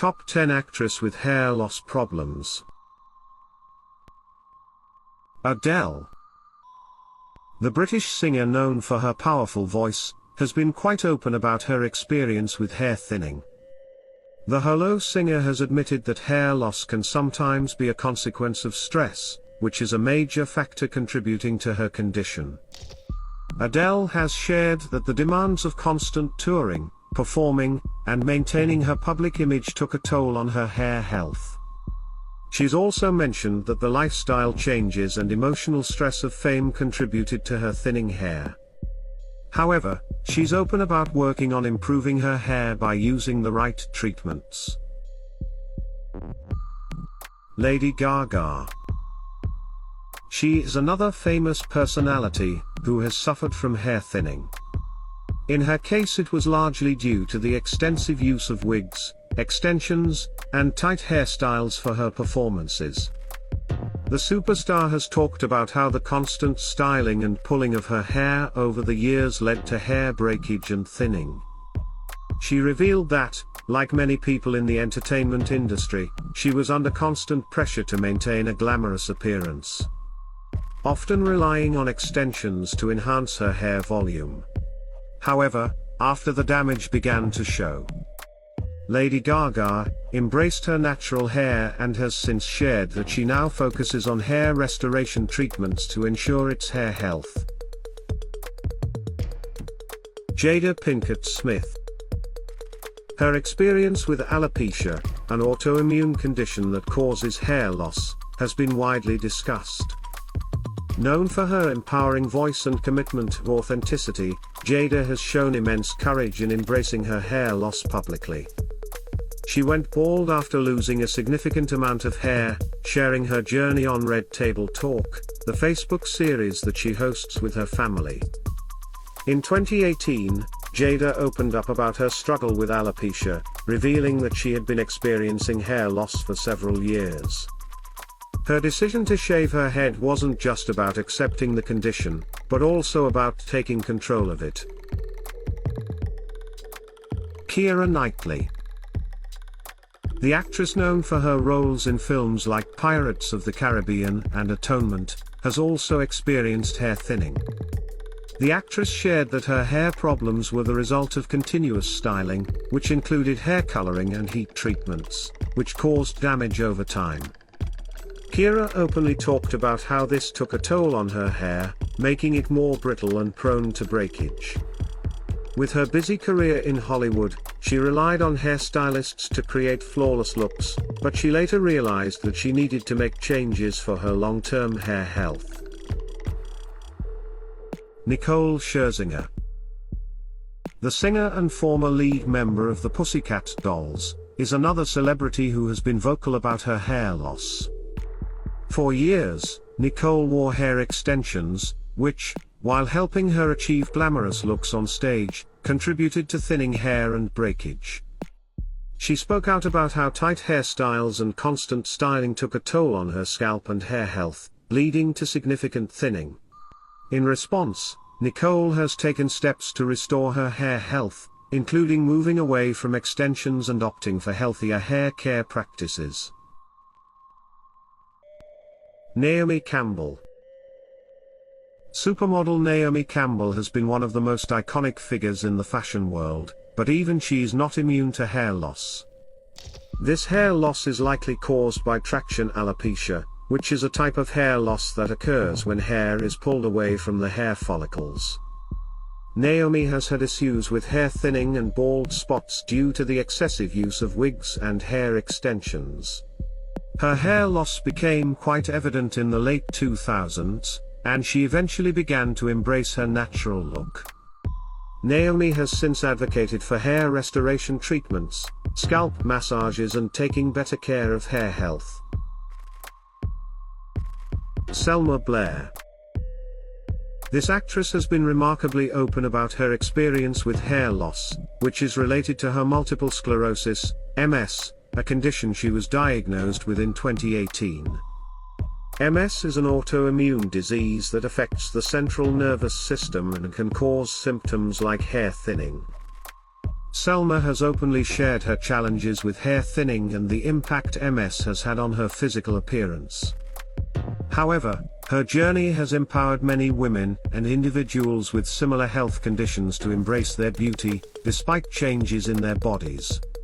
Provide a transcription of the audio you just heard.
Top 10 actress with hair loss problems. Adele. The British singer, known for her powerful voice, has been quite open about her experience with hair thinning. The Hello singer has admitted that hair loss can sometimes be a consequence of stress, which is a major factor contributing to her condition. Adele has shared that the demands of constant touring, performing, and maintaining her public image took a toll on her hair health. She's also mentioned that the lifestyle changes and emotional stress of fame contributed to her thinning hair. However, she's open about working on improving her hair by using the right treatments. Lady Gaga. She is another famous personality who has suffered from hair thinning. In her case, it was largely due to the extensive use of wigs, extensions, and tight hairstyles for her performances. The superstar has talked about how the constant styling and pulling of her hair over the years led to hair breakage and thinning. She revealed that, like many people in the entertainment industry, she was under constant pressure to maintain a glamorous appearance, often relying on extensions to enhance her hair volume. However, after the damage began to show, Lady Gaga embraced her natural hair and has since shared that she now focuses on hair restoration treatments to ensure its hair health. Jada Pinkett Smith. Her experience with alopecia, an autoimmune condition that causes hair loss, has been widely discussed. Known for her empowering voice and commitment to authenticity, Jada has shown immense courage in embracing her hair loss publicly. She went bald after losing a significant amount of hair, sharing her journey on Red Table Talk, the Facebook series that she hosts with her family. In 2018, Jada opened up about her struggle with alopecia, revealing that she had been experiencing hair loss for several years. Her decision to shave her head wasn't just about accepting the condition, but also about taking control of it. Keira Knightley. The actress, known for her roles in films like Pirates of the Caribbean and Atonement, has also experienced hair thinning. The actress shared that her hair problems were the result of continuous styling, which included hair coloring and heat treatments, which caused damage over time. Keira openly talked about how this took a toll on her hair, making it more brittle and prone to breakage. With her busy career in Hollywood, she relied on hairstylists to create flawless looks, but she later realized that she needed to make changes for her long-term hair health. Nicole Scherzinger. The singer and former lead member of the Pussycat Dolls, is another celebrity who has been vocal about her hair loss. For years, Nicole wore hair extensions, which, while helping her achieve glamorous looks on stage, contributed to thinning hair and breakage. She spoke out about how tight hairstyles and constant styling took a toll on her scalp and hair health, leading to significant thinning. In response, Nicole has taken steps to restore her hair health, including moving away from extensions and opting for healthier hair care practices. Naomi Campbell. Supermodel Naomi Campbell has been one of the most iconic figures in the fashion world, but even she's not immune to hair loss. This hair loss is likely caused by traction alopecia, which is a type of hair loss that occurs when hair is pulled away from the hair follicles. Naomi has had issues with hair thinning and bald spots due to the excessive use of wigs and hair extensions. Her hair loss became quite evident in the late 2000s, and she eventually began to embrace her natural look. Naomi has since advocated for hair restoration treatments, scalp massages, and taking better care of hair health. Selma Blair. This actress has been remarkably open about her experience with hair loss, which is related to her multiple sclerosis, MS, a condition she was diagnosed with in 2018. MS is an autoimmune disease that affects the central nervous system and can cause symptoms like hair thinning. Selma has openly shared her challenges with hair thinning and the impact MS has had on her physical appearance. However, her journey has empowered many women and individuals with similar health conditions to embrace their beauty, despite changes in their bodies.